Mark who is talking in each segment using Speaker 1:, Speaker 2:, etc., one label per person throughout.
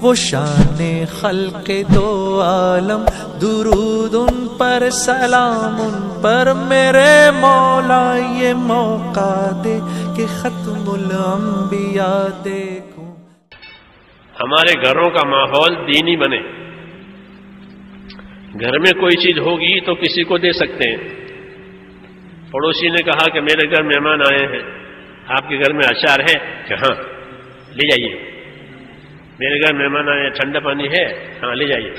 Speaker 1: وہ شان خلق دو عالم، درود ان پر سلام ان پر میرے مولا، یہ موقع دے کہ ختم الانبیاء دیکھوں۔
Speaker 2: ہمارے گھروں کا ماحول دینی بنے۔ گھر میں کوئی چیز ہوگی تو کسی کو دے سکتے ہیں۔ پڑوسی نے کہا کہ میرے گھر مہمان آئے ہیں، آپ کے گھر میں اچار ہے؟ کہ ہاں لے جائیے۔ میرے گھر مہمان آئے ہیں، ٹھنڈا پانی ہے؟ ہاں لے جائیے۔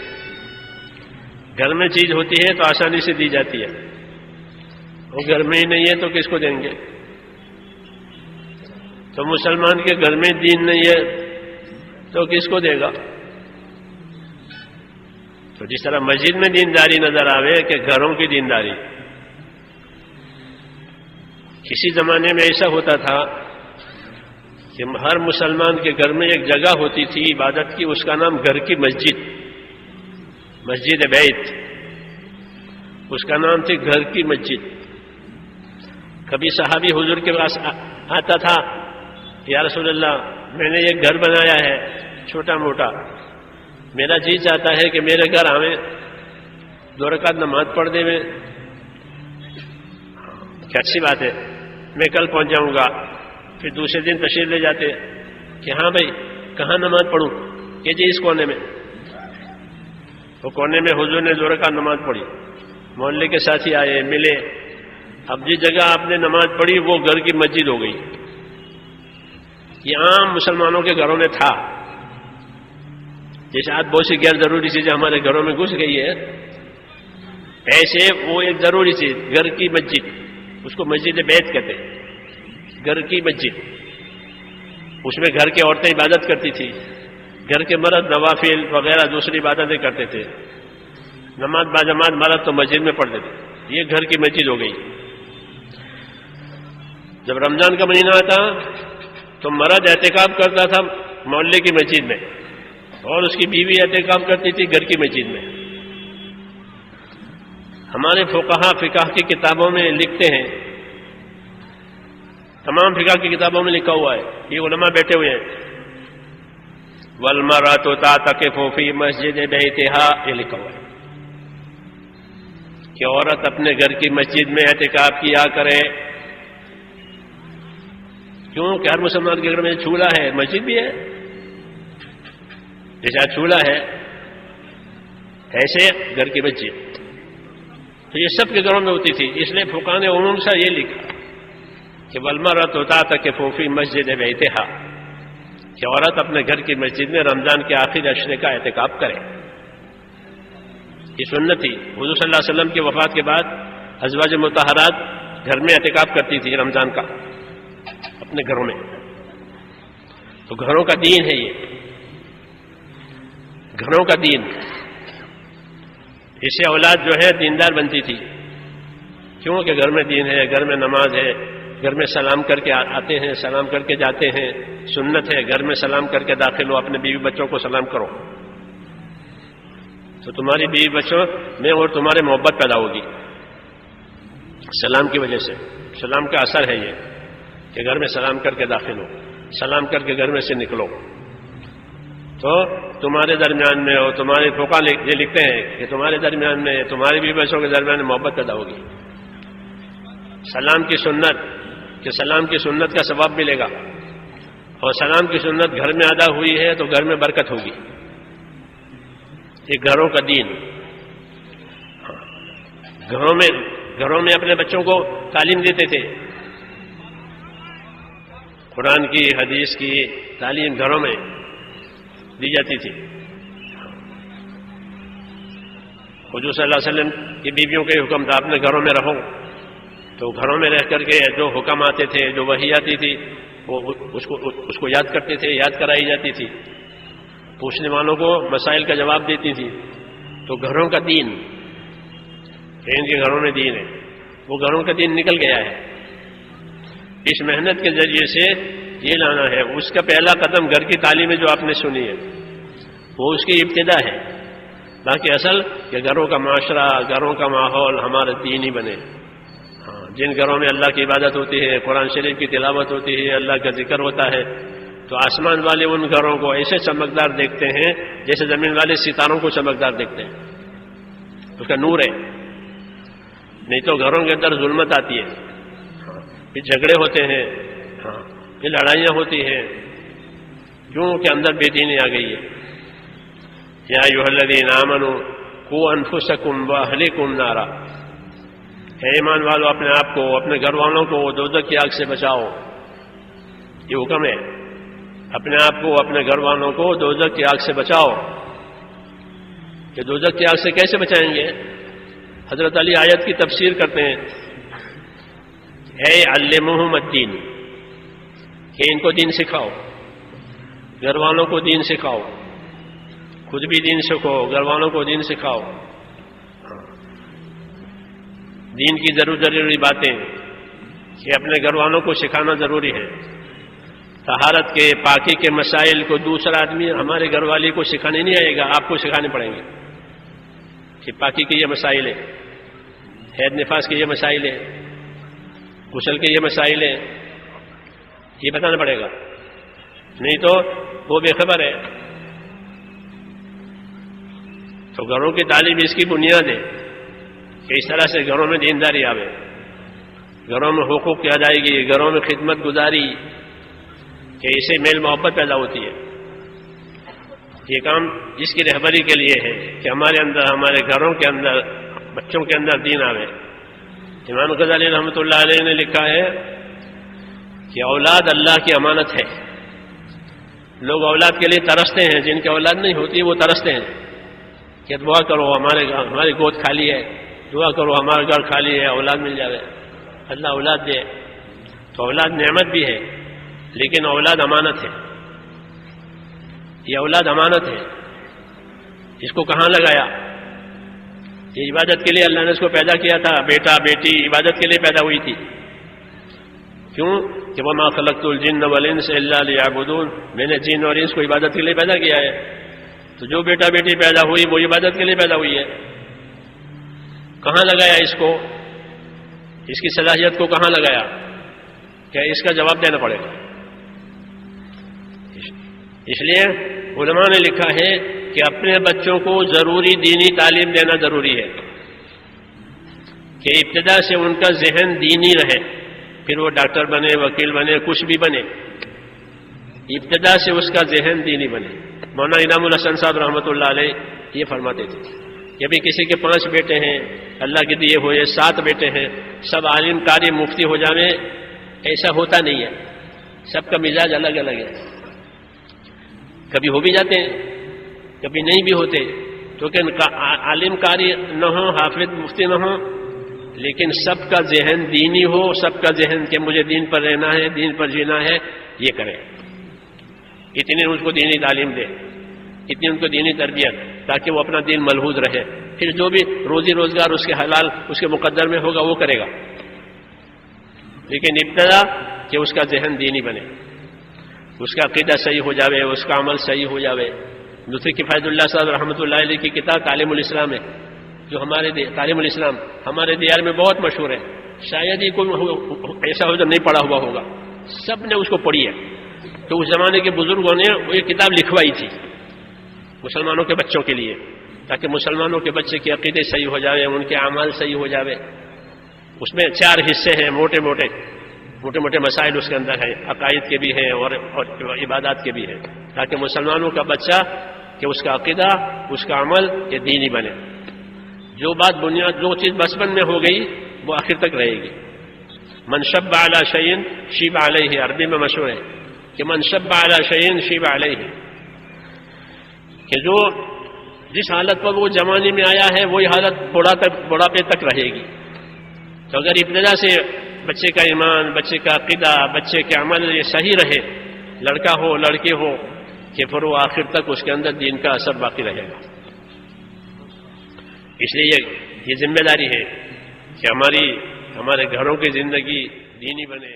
Speaker 2: گھر میں چیز ہوتی ہے تو آسانی سے دی جاتی ہے، وہ گھر میں ہی نہیں ہے تو کس کو دیں گے؟ تو مسلمان کے گھر میں دین نہیں ہے تو کس کو دے گا؟ تو جس طرح مسجد میں دینداری نظر آوے کہ گھروں کی دینداری، کسی زمانے میں ایسا ہوتا تھا کہ ہر مسلمان کے گھر میں ایک جگہ ہوتی تھی عبادت کی، اس کا نام گھر کی مسجد، مسجد بیت، اس کا نام تھی گھر کی مسجد۔ کبھی صحابی حضور کے پاس آتا تھا، یا رسول اللہ میں نے ایک گھر بنایا ہے چھوٹا موٹا، میرا جی چاہتا ہے کہ میرے گھر آویں، 2 رکعت نماز پڑھ دے میں۔ کیا اچھی بات ہے، میں کل پہنچ جاؤں گا۔ پھر دوسرے دن تشریف لے جاتے کہ ہاں بھائی کہاں نماز پڑھوں؟ کہ جی اس کونے میں۔ وہ کونے میں حضور نے 2 رکعت نماز پڑھی، محلے کے ساتھی آئے ملے، اب جس جگہ آپ نے نماز پڑھی وہ گھر کی مسجد ہو گئی۔ یہ عام مسلمانوں کے گھروں میں تھا، جیسے آج بہت سی غیر ضروری چیزیں ہمارے گھروں میں گھس گئی ہے، ایسے وہ ایک ضروری چیز گھر کی مسجد، اس کو مسجد بیت کہتے ہیں، گھر کی مسجد۔ اس میں گھر کی عورتیں عبادت کرتی تھی، گھر کے مرد نوافل وغیرہ دوسری عبادتیں کرتے تھے، نماز باجماعت مرد تو مسجد میں پڑھتے تھے، یہ گھر کی مسجد ہو گئی۔ جب رمضان کا مہینہ آتا تو مرد اعتکاف کرتا تھا محلے کی مسجد میں، اور اس کی بیوی اعتکاف کرتی تھی گھر کی مسجد میں۔ ہمارے فقہا فقہ کی کتابوں میں لکھتے ہیں، تمام فقہ کی کتابوں میں لکھا ہوا ہے، یہ علماء بیٹھے ہوئے ہیں، وَالْمَرْأَةُ تَعْتَكِفُ فِي مَسْجِدِ بَيْتِهَا، یہ لکھا ہوا ہے کہ عورت اپنے گھر کی مسجد میں اعتکاف کیا کرے۔ کیوں کہ ہر مسلمان کے گھر میں چولہا ہے، مسجد بھی ہے، جیسا چولہا ہے ایسے گھر کی مسجد، تو یہ سب کے گھروں میں ہوتی تھی۔ اس لیے فقہا نے عموم سے یہ لکھا کہ وَالْمَرْأَةُ تَعْتَكِفُ فِي مَسْجِدِ بَيْتِهَا، کہ عورت اپنے گھر کی مسجد میں رمضان کے آخری عشرے کا اعتکاف کرے۔ یہ سنت تھی۔ حضور صلی اللہ علیہ وسلم کی وفات کے بعد ازواج مطہرات گھر میں اعتکاف کرتی تھی رمضان کا اپنے گھروں میں۔ تو گھروں کا دین ہے یہ، گھروں کا دین، اس سے اولاد جو ہے دیندار بنتی تھی۔ کیوں کہ گھر میں دین ہے، گھر میں نماز ہے، گھر میں سلام کر کے آتے ہیں، سلام کر کے جاتے ہیں، سنت ہے گھر میں سلام کر کے داخل ہو، اپنے بیوی بچوں کو سلام کرو، تو تمہاری بیوی بچوں میں اور تمہارے محبت پیدا ہوگی سلام کی وجہ سے۔ سلام کا اثر ہے یہ کہ گھر میں سلام کر کے داخل ہو، سلام کر کے گھر میں سے نکلو، تو تمہارے درمیان میں ہو، تمہارے فقہا یہ لکھتے ہیں کہ تمہارے درمیان میں، تمہاری بیوی بچوں کے درمیان محبت پیدا ہوگی۔ سلام کی سنت، کہ سلام کی سنت کا ثواب ملے گا، اور سلام کی سنت گھر میں ادا ہوئی ہے تو گھر میں برکت ہوگی۔ یہ گھروں کا دین۔ گھروں میں اپنے بچوں کو تعلیم دیتے تھے، قرآن کی حدیث کی تعلیم گھروں میں دی جاتی تھی۔ حضور صلی اللہ علیہ وسلم کی بیویوں کے حکم تھا اپنے گھروں میں رہو، تو گھروں میں رہ کر کے جو حکم آتے تھے، جو وحی آتی تھی، وہ اس کو یاد کرتے تھے، یاد کرائی جاتی تھی، پوچھنے والوں کو مسائل کا جواب دیتی تھی۔ تو گھروں کا دین، ان کے گھروں میں دین ہے، وہ گھروں کا دین نکل گیا ہے۔ اس محنت کے ذریعے سے یہ لانا ہے۔ اس کا پہلا قدم گھر کی تعلیم جو آپ نے سنی ہے، وہ اس کی ابتدا ہے، باقی اصل کہ گھروں کا معاشرہ، گھروں کا ماحول ہمارا دینی بنے۔ جن گھروں میں اللہ کی عبادت ہوتی ہے، قرآن شریف کی تلاوت ہوتی ہے، اللہ کا ذکر ہوتا ہے، تو آسمان والے ان گھروں کو ایسے چمکدار دیکھتے ہیں جیسے زمین والے ستاروں کو چمکدار دیکھتے ہیں، اس کا نور ہے. نہیں تو گھروں کے اندر ظلمت آتی ہے، پھر جھگڑے ہوتے ہیں، پھر لڑائیاں ہوتی ہیں، کیوں کہ اندر بے دینی آ گئی ہے. یا ایھا الذین آمنوا قوا انفسکم واہلیکم نارا، اے ایمان والو اپنے آپ کو، اپنے گھر والوں کو دوزخ کی آگ سے بچاؤ. یہ حکم ہے، اپنے آپ کو، اپنے گھر والوں کو دوزخ کی آگ سے بچاؤ. کہ دوزخ کی آگ سے کیسے بچائیں گے؟ حضرت علی آیت کی تفسیر کرتے ہیں، اے علمہم الدین، کہ ان کو دین سکھاؤ، گھر والوں کو دین سکھاؤ، خود بھی دین سیکھو، گھر والوں کو دین سکھاؤ. دین کی ضروری باتیں کہ اپنے گھر والوں کو سکھانا ضروری ہے. طہارت کے، پاکی کے مسائل کو دوسرا آدمی ہمارے گھر والی کو سکھانے نہیں آئے گا، آپ کو سکھانے پڑیں گے کہ پاکی کے یہ مسائل ہیں، حید نفاس کے یہ مسائل ہیں، غسل کے یہ مسائل ہیں، یہ بتانا پڑے گا. نہیں تو وہ بے خبر ہے. تو گھروں کی تعلیم اس کی بنیاد ہے کہ اس طرح سے گھروں میں دینداری آوے، گھروں میں حقوق کی ادائیگی، گھروں میں خدمت گزاری، کہ اسے میل محبت پیدا ہوتی ہے. یہ کام اس کی رہبری کے لیے ہے کہ ہمارے اندر، ہمارے گھروں کے اندر، بچوں کے اندر دین آوے. امام غزالی رحمۃ اللہ علیہ نے لکھا ہے کہ اولاد اللہ کی امانت ہے. لوگ اولاد کے لیے ترستے ہیں، جن کی اولاد نہیں ہوتی وہ ترستے ہیں کہ دعا کرو ہماری گود خالی ہے، دعا کرو ہمارا گھر خالی ہے، اولاد مل جائے، اللہ اولاد دے. تو اولاد نعمت بھی ہے، لیکن اولاد امانت ہے. یہ اولاد امانت ہے. اس کو کہاں لگایا؟ یہ عبادت کے لیے اللہ نے اس کو پیدا کیا تھا. بیٹا بیٹی عبادت کے لیے پیدا ہوئی تھی. کیوں کہ وما خلقت الجن والانس الا لیعبدون، میں نے جن اور انس کو عبادت کے لیے پیدا کیا ہے. تو جو بیٹا بیٹی پیدا ہوئی وہ عبادت کے لیے پیدا ہوئی ہے. کہاں لگایا اس کو؟ اس کی صلاحیت کو کہاں لگایا؟ کیا اس کا جواب دینا پڑے گا. اس لیے علماء نے لکھا ہے کہ اپنے بچوں کو ضروری دینی تعلیم دینا ضروری ہے، کہ ابتدا سے ان کا ذہن دینی رہے، پھر وہ ڈاکٹر بنے، وکیل بنے، کچھ بھی بنے، ابتدا سے اس کا ذہن دینی بنے. مولانا انعام الحسن صاحب رحمۃ اللہ علیہ یہ فرماتے تھے کہ ابھی کسی کے 5 بیٹے ہیں، اللہ کے دیے ہوئے 7 بیٹے ہیں، سب عالم قاری مفتی ہو جاویں، ایسا ہوتا نہیں ہے. سب کا مزاج الگ الگ ہے، کبھی ہو بھی جاتے ہیں، کبھی نہیں بھی ہوتے. تو کہ عالم قاری نہ ہو، حافظ مفتی نہ ہو، لیکن سب کا ذہن دینی ہو، سب کا ذہن کہ مجھے دین پر رہنا ہے، دین پر جینا ہے، یہ کرے. اتنی ان کو دینی تعلیم دے، اتنی ان کو دینی تربیت، تاکہ وہ اپنا دین ملحوظ رہے. پھر جو بھی روزی روزگار اس کے حلال اس کے مقدر میں ہوگا وہ کرے گا، لیکن ابتدا کہ اس کا ذہن دینی بنے، اس کا عقیدہ صحیح ہو جاوے، اس کا عمل صحیح ہو جاوے. دوسری کفایت اللہ صاحب رحمۃ اللہ علیہ کی کتاب تعلیم الاسلام ہے، جو تعلیم الاسلام ہمارے دیار میں بہت مشہور ہے. شاید ہی کوئی ایسا ہو جو نہیں پڑھا ہوا ہوگا، سب نے اس کو پڑھی ہے. تو اس زمانے کے بزرگوں نے وہ یہ کتاب لکھوائی تھی مسلمانوں کے بچوں کے لیے، تاکہ مسلمانوں کے بچے کے عقیدے صحیح ہو جاوے، ان کے اعمال صحیح ہو جاوے. اس میں 4 حصے ہیں، موٹے موٹے مسائل اس کے اندر ہیں، عقائد کے بھی ہیں اور عبادات کے بھی ہیں، تاکہ مسلمانوں کا بچہ کہ اس کا عقیدہ، اس کا عمل یہ دینی بنے. جو بات بنیاد، جو چیز بچپن میں ہو گئی وہ آخر تک رہے گی. من شب علی شیء شیب علیہ، عربی میں مشہور ہے کہ من شب علی شیء شیب علیہ، کہ جو جس حالت پر وہ جوانی میں آیا ہے وہی حالت بڑھاپے تک رہے گی. تو اگر ابتدا سے بچے کا ایمان، بچے کا عقیدہ، بچے کے عمل یہ صحیح رہے، لڑکا ہو لڑکی ہو، کہ پھر وہ آخر تک اس کے اندر دین کا اثر باقی رہے گا. اس لیے یہ ذمہ داری ہے کہ ہمارے گھروں کی زندگی دینی بنے.